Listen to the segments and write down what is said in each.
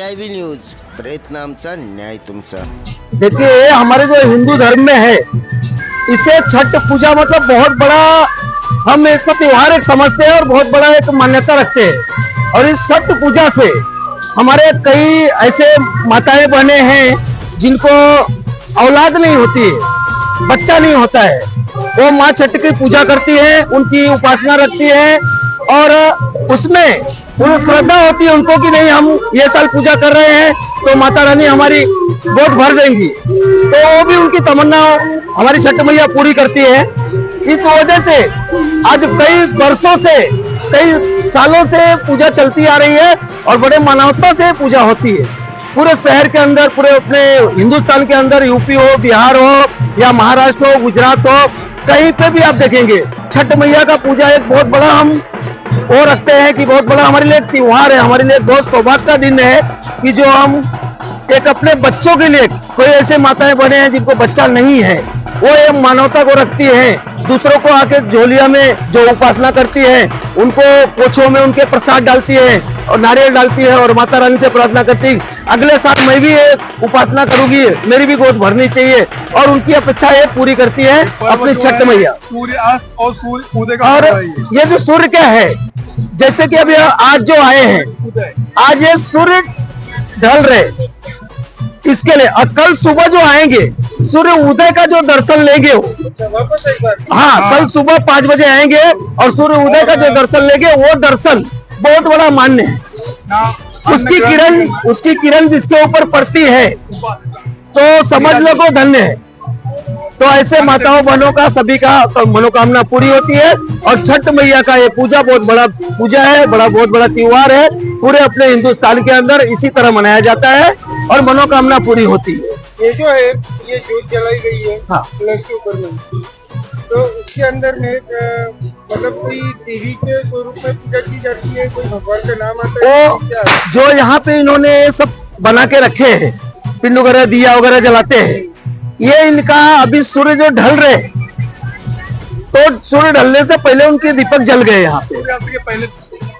CIB news, प्रयत्न आमचा, न्याय तुमचा। देखिए, हमारे जो हिंदू धर्म में है, इसे छठ पूजा मतलब बहुत बड़ा, हम इसका त्योहार एक समझते हैं और बहुत बड़ा एक मान्यता रखते हैं। और इस छठ पूजा से हमारे कई ऐसे माताएं बहने हैं जिनको औलाद नहीं होती है, बच्चा नहीं होता है, वो माँ छठ की पूजा करती है, उनकी उपासना रखती है और उसमें उन्हें श्रद्धा होती है उनको कि नहीं, हम ये साल पूजा कर रहे हैं तो माता रानी हमारी गोद भर देंगी, तो वो भी उनकी तमन्ना हमारी छठ मैया पूरी करती है। इस वजह से आज कई वर्षों से, कई सालों से पूजा चलती आ रही है और बड़े मानवता से पूजा होती है। पूरे शहर के अंदर, पूरे अपने हिंदुस्तान के अंदर, यूपी हो, बिहार हो या महाराष्ट्र हो, गुजरात हो, कहीं पे भी आप देखेंगे छठ मैया का पूजा एक बहुत बड़ा हम वो रखते हैं कि बहुत बड़ा हमारे लिए एक त्योहार है, हमारे लिए बहुत सौभाग्य का दिन है कि जो हम एक अपने बच्चों के लिए, कोई ऐसे माताएं बने हैं जिनको बच्चा नहीं है, वो एक मानवता को रखती हैं, दूसरों को आके झोलिया में जो उपासना करती है, उनको पोछों में उनके प्रसाद डालती है और नारियल डालती है और माता रानी से प्रार्थना करती है अगले साल मैं भी एक उपासना करूंगी, मेरी भी गोद भरनी चाहिए, और उनकी अपेक्षा ये पूरी करती है अपनी छठ मैया। सूर्यास्त और सूर्य उदय का और समय है। ये जो सूर्य क्या है, जैसे कि अभी आज जो आए हैं, उदय आज ये सूर्य ढल रहे, इसके लिए और कल सुबह जो आएंगे सूर्य उदय का जो दर्शन लेंगे वो, वापस एक बार हाँ, कल सुबह 5 बजे आएंगे और सूर्य उदय का जो दर्शन लेंगे वो दर्शन बहुत बड़ा मान्य है। उसकी किरण जिसके ऊपर पड़ती है तो समझ लो को धन्य है। तो ऐसे माताओं बहनों का सभी का मनोकामना पूरी होती है और छठ मैया का ये पूजा बहुत बड़ा पूजा है, बहुत बड़ा त्योहार है। पूरे अपने हिंदुस्तान के अंदर इसी तरह मनाया जाता है और मनोकामना पूरी होती है। ये जो है, ये जोत जलाई गई है, हाँ। कलश के ऊपर में, तो उसके अंदर में मतलब कोई देवी के स्वरूप में पूजा की जाती है, कोई भगवान का नाम आता है वो क्या? जो यहाँ पे इन्होंने सब बना के रखे हैं, पिंड वगैरह दिया वगैरह जलाते हैं, ये इनका अभी सूर्य जो ढल रहे, तो सूर्य ढलने से पहले उनके दीपक जल गए यहाँ पे सूर्यास्त के पहले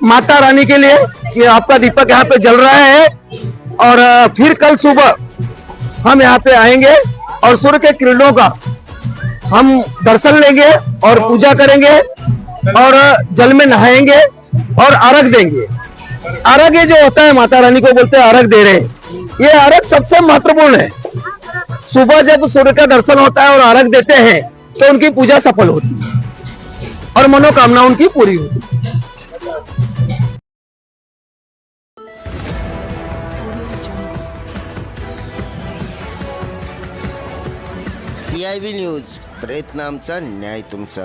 माता रानी के लिए कि आपका दीपक यहाँ पे जल रहा है। और फिर कल सुबह हम यहाँ पे आएंगे और सूर्य के किरणों का हम दर्शन लेंगे और पूजा करेंगे और जल में नहाएंगे और अर्घ देंगे। अर्घ ये जो होता है, माता रानी को बोलते हैं अर्घ दे रहे हैं, ये अर्घ सबसे महत्वपूर्ण है। सुबह जब सूर्य का दर्शन होता है और अर्घ देते हैं तो उनकी पूजा सफल होती है और मनोकामना उनकी पूरी होती है। CIB न्यूज, प्रयत्न आमचा, न्याय तुमचा।